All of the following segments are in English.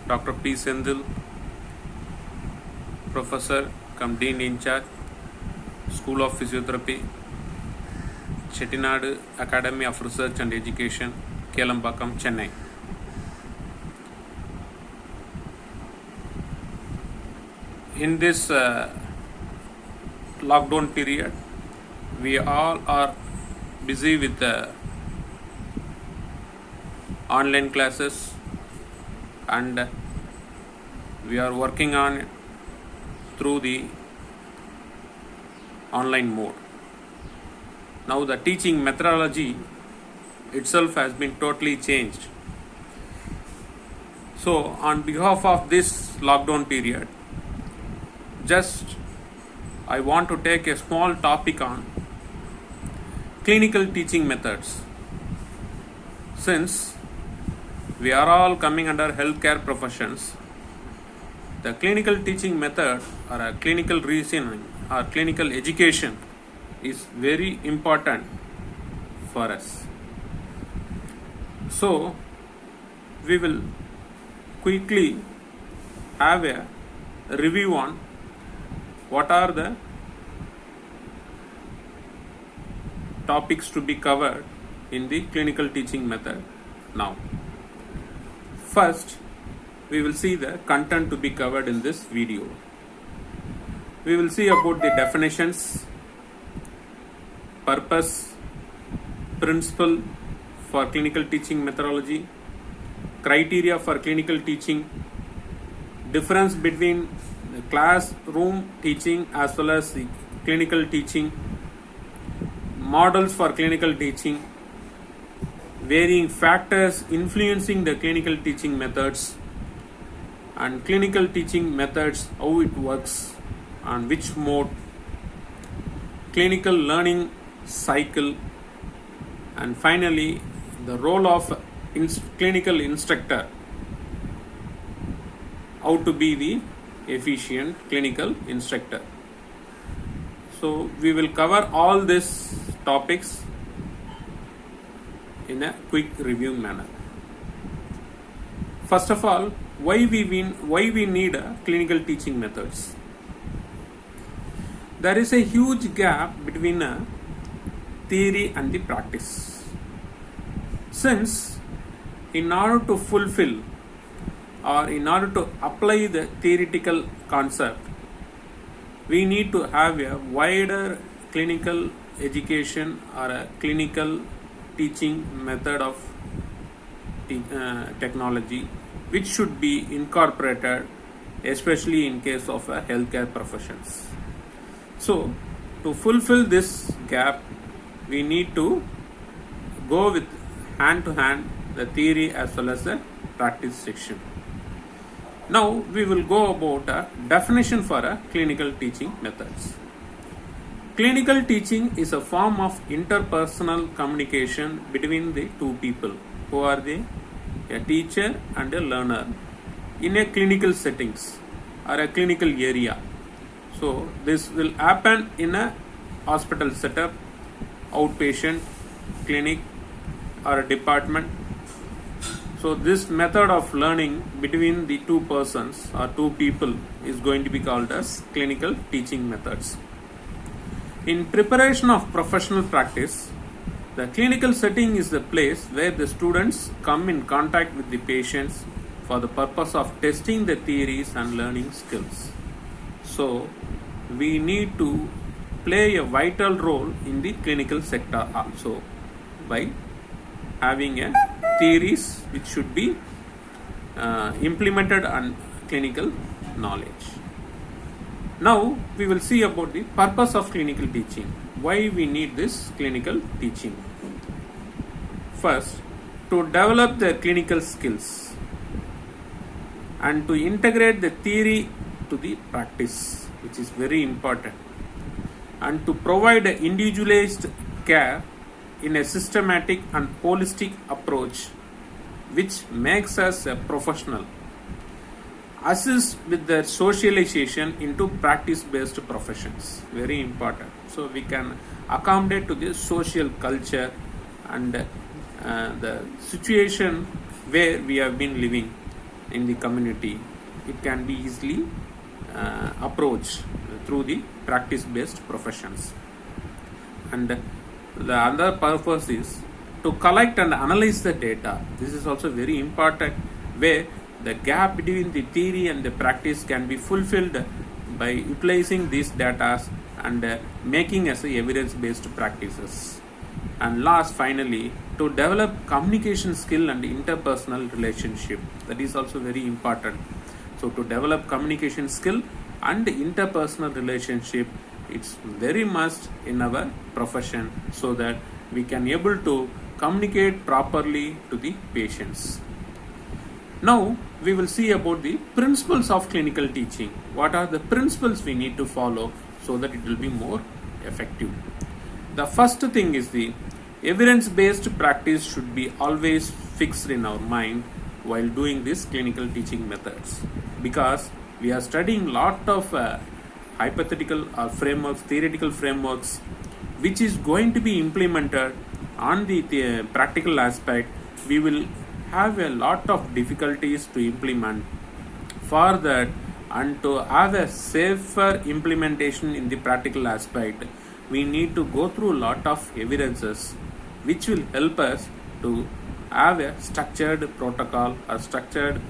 Dr. P. Sendil, Professor cum Dean in charge, School of Physiotherapy, Chettinad Academy of Research and Education, Kelambakam, Chennai. In this lockdown period, we all are busy with online classes, and we are working on it through the online mode. Now the teaching methodology itself has been totally changed. So on behalf of this lockdown period, I want to take a small topic on clinical teaching methods. Since we are all coming under healthcare professions, the clinical teaching method or a clinical reasoning or clinical education is very important for us. So we will quickly have a review on what are the topics to be covered in the clinical teaching method now. First, we will see the content to be covered in this video. We will see about the definitions, purpose, principle for clinical teaching methodology, criteria for clinical teaching, difference between the classroom teaching as well as the clinical teaching, models for clinical teaching, varying factors influencing the clinical teaching methods, and clinical teaching methods, how it works and which mode, clinical learning cycle, and finally the role of clinical instructor, how to be the efficient clinical instructor. So we will cover all these topics in a quick review manner. First of all, why we need clinical teaching methods. There is a huge gap between theory and the practice. Since in order to fulfill or in order to apply the theoretical concept, we need to have a wider clinical education or a clinical teaching method of technology, which should be incorporated, especially in case of healthcare professions. So to fulfill this gap, we need to go with hand to hand the theory as well as the practice section. Now we will go about a definition for clinical teaching methods. Clinical teaching is a form of interpersonal communication between the two people, who are a teacher and a learner, in a clinical settings or a clinical area. So this will happen in a hospital setup, outpatient clinic or a department. So this method of learning between the two persons or two people is going to be called as clinical teaching methods. In preparation of professional practice, the clinical setting is the place where the students come in contact with the patients for the purpose of testing the theories and learning skills. So we need to play a vital role in the clinical sector also by having a theories which should be implemented on clinical knowledge. Now we will see about the purpose of clinical teaching. Why we need this clinical teaching? First, to develop the clinical skills and to integrate the theory to the practice, which is very important, and to provide an individualized care in a systematic and holistic approach which makes us a professional. Assist with their socialization into practice-based professions. Very important. So we can accommodate to the social culture and the situation where we have been living in the community, it can be easily approached through the practice based professions. And the other purpose is to collect and analyze the data. This is also very important, where the gap between the theory and the practice can be fulfilled by utilizing these data and making as evidence based practices. And last, finally, to develop communication skill and interpersonal relationship. That is also very important. So to develop communication skill and interpersonal relationship, it's very must in our profession, so that we can able to communicate properly to the patients. Now we will see about the principles of clinical teaching. What are the principles we need to follow so that it will be more effective? The first thing is the evidence-based practice should be always fixed in our mind while doing these clinical teaching methods, because we are studying lot of hypothetical frameworks, theoretical frameworks, which is going to be implemented on the practical aspect. We will have a lot of difficulties to implement. For that, and to have a safer implementation in the practical aspect, we need to go through a lot of evidences which will help us to have a structured protocol or structured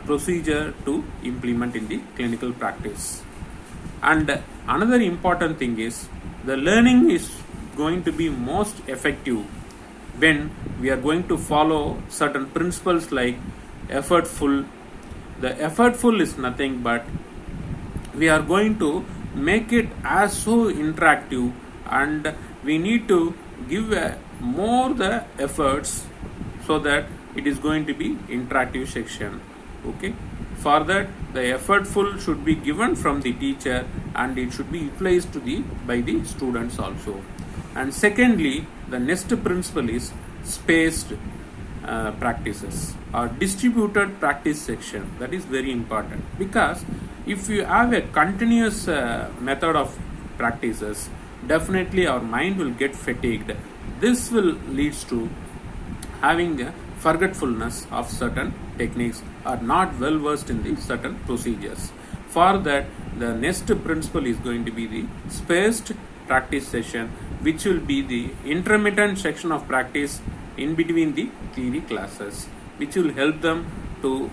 procedure to implement in the clinical practice. And another important thing is, the learning is going to be most effective when we are going to follow certain principles like effortful. The effortful is nothing but we are going to make it as so interactive, and we need to give more the efforts so that it is going to be interactive section. Okay, for that the effortful should be given from the teacher, and it should be utilized by the students also. And secondly, the next principle is spaced practices or distributed practice section. That is very important, because if you have a continuous method of practices, definitely our mind will get fatigued. This will leads to having a forgetfulness of certain techniques, or not well versed in the certain procedures. For that, the next principle is going to be the spaced practice session, which will be the intermittent section of practice in between the theory classes, which will help them to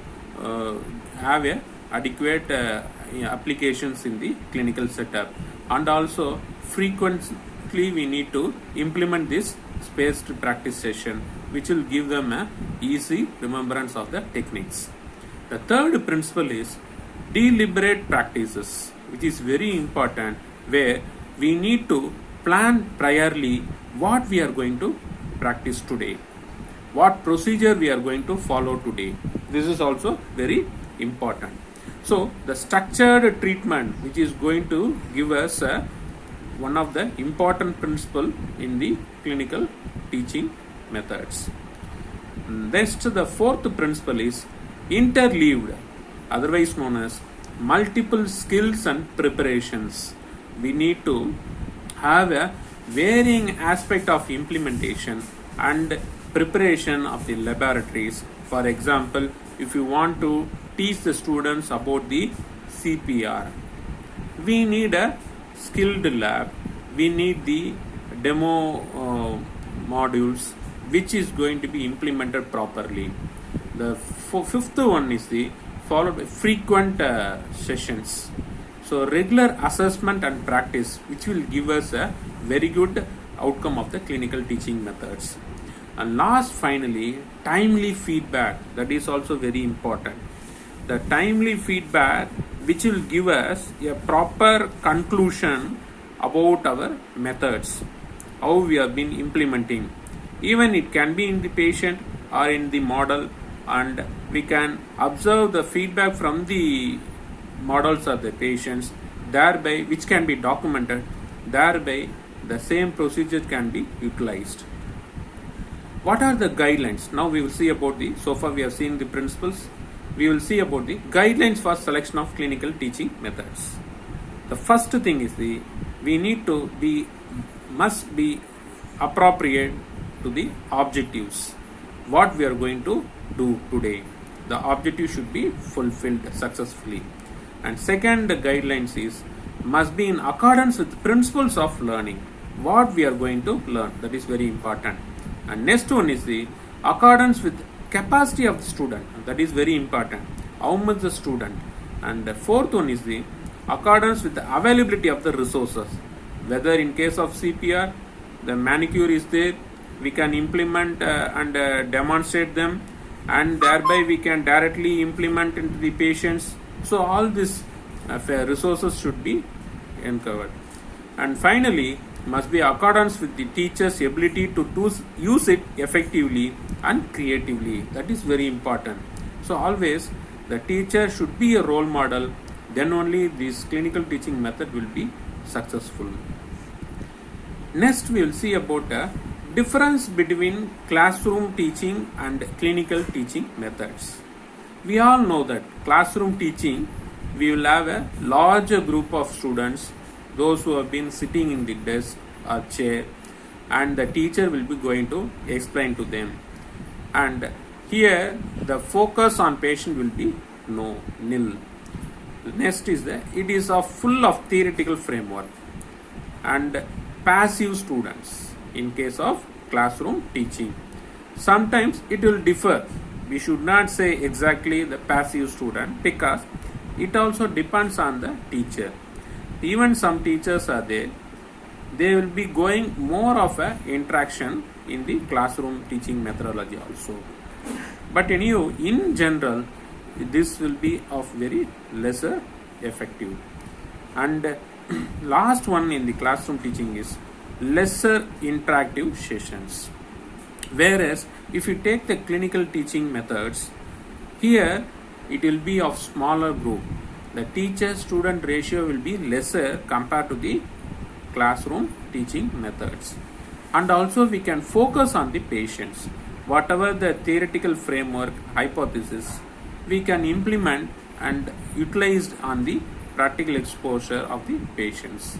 have a adequate applications in the clinical setup. And also frequently we need to implement this spaced practice session, which will give them a easy remembrance of the techniques. The third principle is deliberate practices, which is very important, where we need to plan priorly what we are going to practice today, what procedure we are going to follow today. This is also very important. So the structured treatment, which is going to give us one of the important principle in the clinical teaching methods. Next, the fourth principle is interleaved, otherwise known as multiple skills and preparations. We need to have a varying aspect of implementation and preparation of the laboratories. For example, if you want to teach the students about the CPR, we need a skilled lab, we need the demo modules, which is going to be implemented properly. The fifth one is the followed by frequent sessions. So regular assessment and practice, which will give us a very good outcome of the clinical teaching methods. And last, finally, timely feedback. That is also very important. The timely feedback, which will give us a proper conclusion about our methods, how we have been implementing. Even it can be in the patient or in the model, and we can observe the feedback from the models of the patients, thereby which can be documented, thereby the same procedure can be utilized. What are the guidelines? Now we will see about the, so far we have seen the principles, we will see about the guidelines for selection of clinical teaching methods. The first thing is we need to must be appropriate to the objectives, what we are going to do today. the objective should be fulfilled successfully. And second guidelines is must be in accordance with principles of learning, what we are going to learn, that is very important. And next one is the accordance with capacity of the student, that is very important, how much the student. And the fourth one is the accordance with the availability of the resources, whether in case of CPR the manicure is there, we can implement and demonstrate them, and thereby we can directly implement into the patients. So all these resources should be uncovered. And finally must be accordance with the teacher's ability to use it effectively and creatively, that is very important. So always the teacher should be a role model, then only this clinical teaching method will be successful. Next we will see about a difference between classroom teaching and clinical teaching methods. We all know that classroom teaching, we will have a larger group of students, those who have been sitting in the desk or chair, and the teacher will be going to explain to them. And here the focus on patient will be nil. Next is it is full of theoretical framework and passive students in case of classroom teaching. Sometimes it will differ. We should not say exactly the passive student, because it also depends on the teacher. Even some teachers are there, they will be going more of a interaction in the classroom teaching methodology also. But anyway, in general, this will be of very lesser effective. And last one in the classroom teaching is lesser interactive sessions. Whereas if you take the clinical teaching methods, here it will be of smaller group. The teacher-student ratio will be lesser compared to the classroom teaching methods. And also we can focus on the patients. Whatever the theoretical framework, hypothesis, we can implement and utilize on the practical exposure of the patients.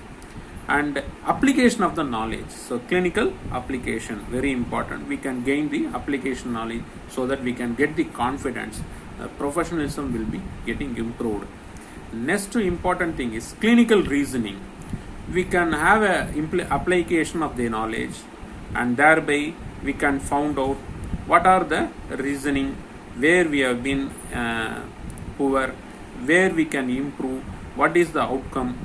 And application of the knowledge. So clinical application, very important. We can gain the application knowledge so that we can get the confidence. Professionalism will be getting improved. Next important thing is clinical reasoning. We can have a application of the knowledge, and thereby we can find out what are the reasoning, where we have been poor, where we can improve, what is the outcome.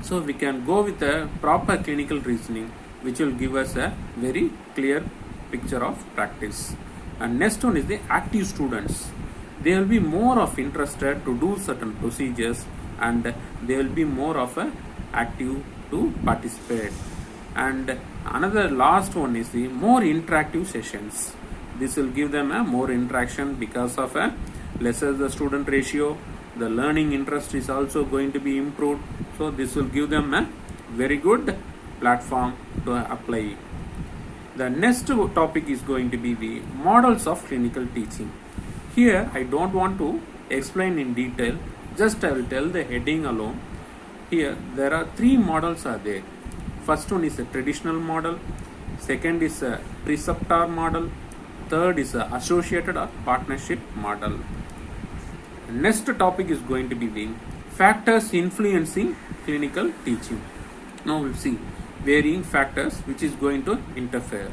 So we can go with a proper clinical reasoning, which will give us a very clear picture of practice. And next one is the active students. They will be more of interested to do certain procedures, and they will be more of a active to participate. And another last one is the more interactive sessions. This will give them a more interaction because of a lesser the student ratio. The learning interest is also going to be improved. So this will give them a very good platform to apply. The next topic is going to be the models of clinical teaching. Here I don't want to explain in detail, just I will tell the heading alone. Here there are three models are there. First one is a traditional model, second is a preceptor model, third is a associated or partnership model. Next topic is going to be the factors influencing clinical teaching. Now we'll see varying factors which is going to interfere.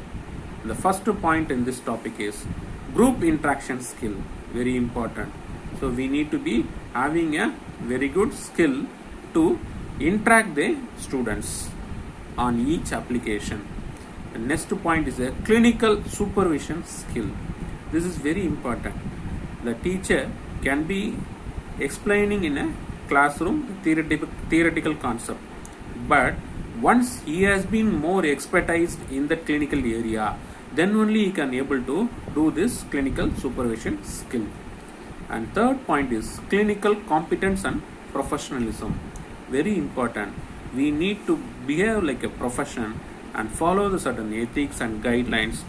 The first point in this topic is group interaction skill, very important. So we need to be having a very good skill to interact the students on each application. The next point is a clinical supervision skill. This is very important. The teacher can be explaining in a classroom theoretical concept, but once he has been more expertised in the clinical area, then only he can able to do this clinical supervision skill. And third point is clinical competence and professionalism, very important. We need to behave like a profession and follow the certain ethics and guidelines,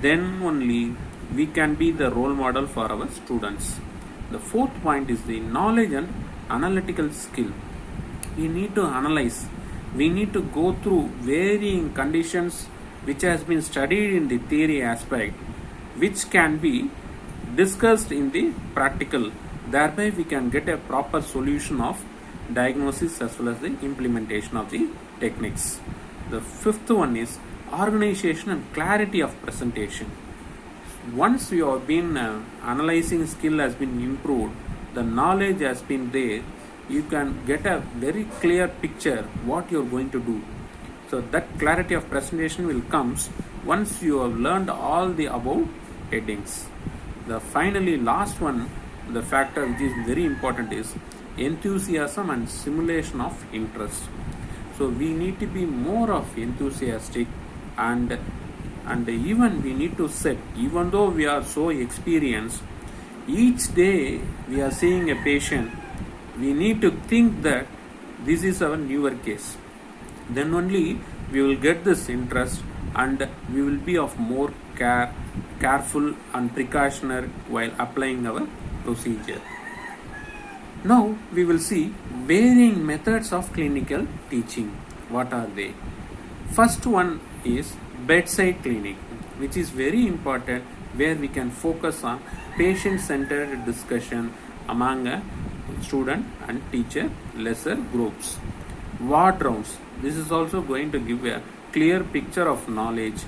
then only we can be the role model for our students. The fourth point is the knowledge and analytical skill. We need to analyze, we need to go through varying conditions which has been studied in the theory aspect, which can be discussed in the practical. Thereby we can get a proper solution of diagnosis as well as the implementation of the techniques. The fifth one is organization and clarity of presentation. Once you have been analyzing skill has been improved, the knowledge has been there, you can get a very clear picture what you are going to do. So that clarity of presentation will comes once you have learned all the above headings. The finally last one, the factor which is very important is enthusiasm and simulation of interest. So we need to be more of enthusiastic, and even we need to set, even though we are so experienced, each day we are seeing a patient, we need to think that this is our newer case. Then only we will get this interest, and we will be of more careful and precautionary while applying our procedure. Now we will see varying methods of clinical teaching. What are they? First one is bedside clinic, which is very important, where we can focus on patient-centered discussion among a student and teacher lesser groups. Ward rounds. This is also going to give a clear picture of knowledge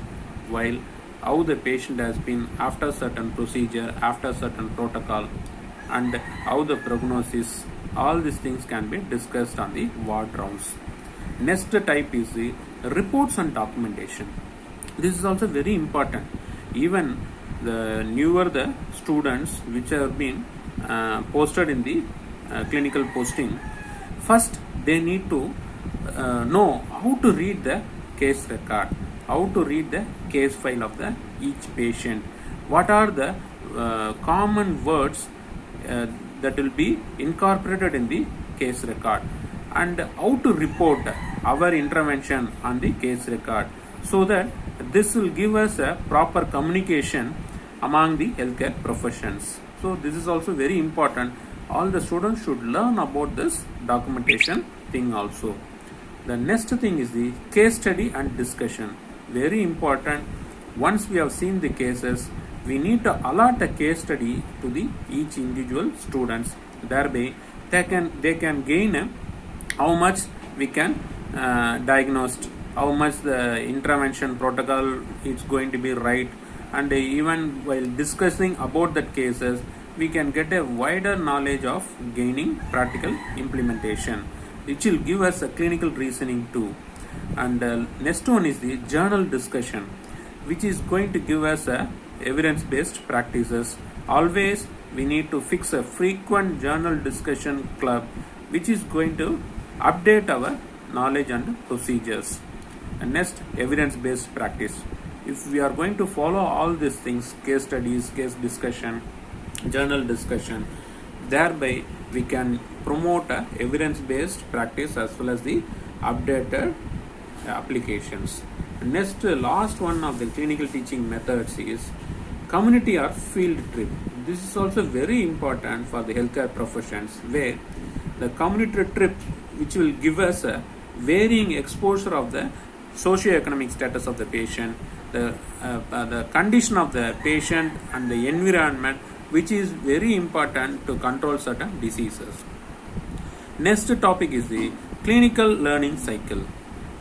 while how the patient has been after certain procedure, after certain protocol, and how the prognosis, all these things can be discussed on the ward rounds. Next type is the reports and documentation. This is also very important. Even the newer the students which have been posted in the clinical posting, first they need to know how to read the case record, how to read the case file of the each patient, what are the common words that will be incorporated in the case record, and how to report our intervention on the case record, so that this will give us a proper communication among the healthcare professions. So this is also very important. All the students should learn about this documentation thing also. The next thing is the case study and discussion. Very important. Once we have seen the cases, we need to allot a case study to the each individual students. Thereby they can gain how much we can diagnose, how much the intervention protocol is going to be right, and even while discussing about that cases, we can get a wider knowledge of gaining practical implementation, which will give us a clinical reasoning too. And next one is the journal discussion, which is going to give us a evidence-based practices. Always we need to fix a frequent journal discussion club, which is going to update our knowledge and procedures. And next, evidence-based practice. If we are going to follow all these things, case studies, case discussion, journal discussion, thereby we can promote a evidence-based practice as well as the updated applications. Next, last one of the clinical teaching methods is community or field trip. This is also very important for the healthcare professions, where the community trip, which will give us a varying exposure of the socio-economic status of the patient, the condition of the patient and the environment, which is very important to control certain diseases. Next topic is the clinical learning cycle.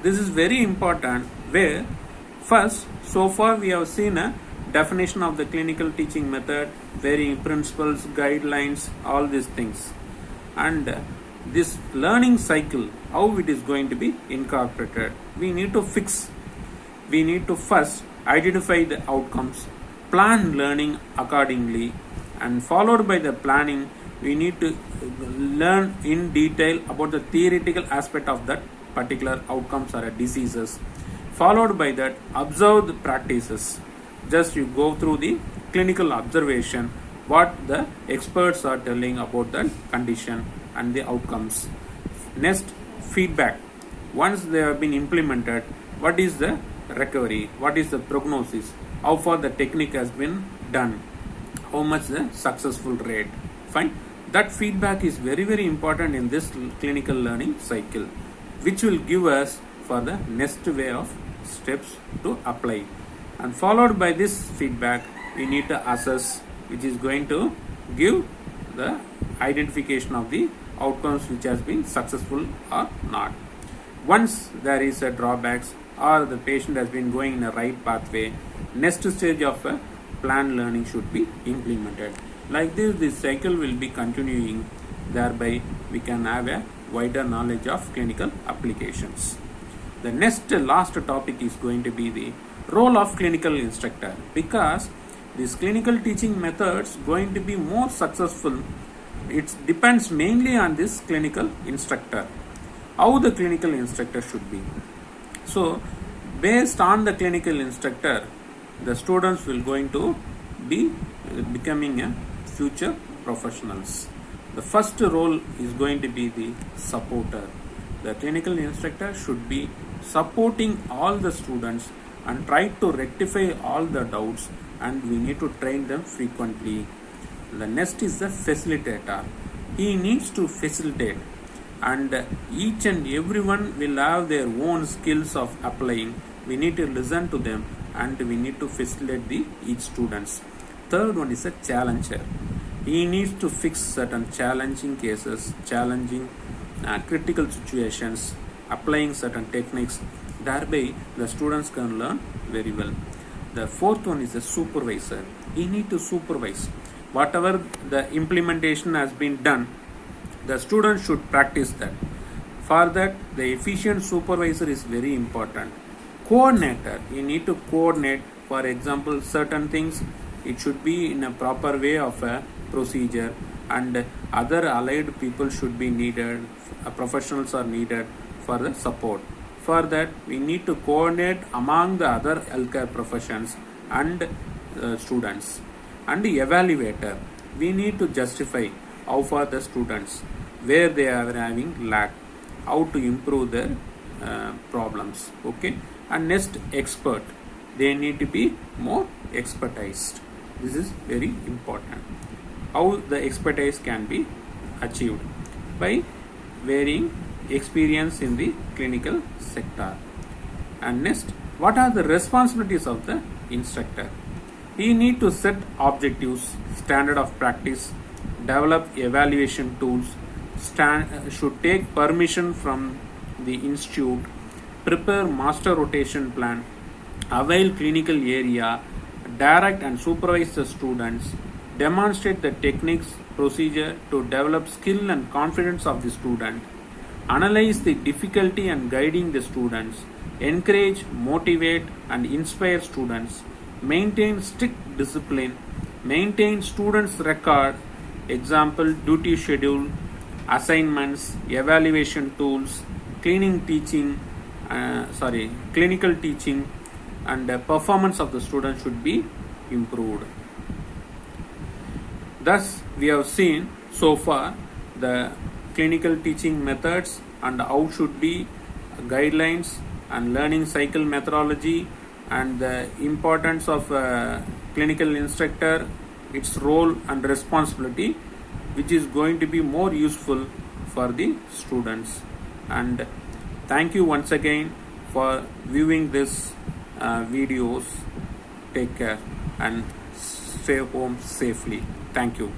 This is very important, where first, so far we have seen a definition of the clinical teaching method, varying principles, guidelines, all these things. And this learning cycle, how it is going to be incorporated, we need to first identify the outcomes, plan learning accordingly, and followed by the planning, we need to learn in detail about the theoretical aspect of that particular outcomes or diseases. Followed by that, observe the practices. Just you go through the clinical observation, what the experts are telling about the condition and the outcomes. Next, feedback. Once they have been implemented, what is the recovery, what is the prognosis, how far the technique has been done, how much the successful rate. Fine. That feedback is very, very important in this clinical learning cycle, which will give us for the next way of steps to apply. And followed by this feedback, we need to assess which is going to give the identification of the outcomes which has been successful or not. Once there is a drawbacks or the patient has been going in a right pathway, next stage of a planned learning should be implemented. Like this cycle will be continuing, thereby we can have a wider knowledge of clinical applications. The last topic is going to be the role of clinical instructor, because these clinical teaching methods going to be more successful. It depends mainly on this clinical instructor, how the clinical instructor should be. So based on the clinical instructor, the students will going to be becoming a future professionals. The first role is going to be the supporter. The clinical instructor should be supporting all the students and try to rectify all the doubts, and we need to train them frequently. The next is the facilitator. He needs to facilitate, and each and everyone will have their own skills of applying. We need to listen to them and we need to facilitate each students. Third one is a challenger. He needs to fix certain challenging cases, challenging critical situations, applying certain techniques. Thereby the students can learn very well. The fourth one is the supervisor. He need to supervise whatever the implementation has been done. The students should practice that. For that, the efficient supervisor is very important. Coordinator, you need to coordinate. For example, certain things it should be in a proper way of a procedure, and other allied people should be needed, professionals are needed for the support. For that, we need to coordinate among the other healthcare professions and students. And the evaluator, we need to justify how far the students, where they are having lack, how to improve their problems. Okay. And next, expert, they need to be more expertised. This is very important. How the expertise can be achieved? By varying experience in the clinical sector. And next, what are the responsibilities of the instructor? He need to set objectives, standard of practice, develop evaluation tools, should take permission from the institute, prepare master rotation plan, avail clinical area, direct and supervise the students, demonstrate the techniques, procedure to develop skill and confidence of the student, analyze the difficulty and guiding the students, encourage, motivate and inspire students, maintain strict discipline, maintain students' record, example, duty schedule, assignments, evaluation tools, clinical teaching, and performance of the student should be improved. Thus, we have seen so far the clinical teaching methods and how should be guidelines and learning cycle methodology, and the importance of clinical instructor, its role and responsibility, which is going to be more useful for the students. And thank you once again for viewing this videos. Take care and stay home safely. Thank you.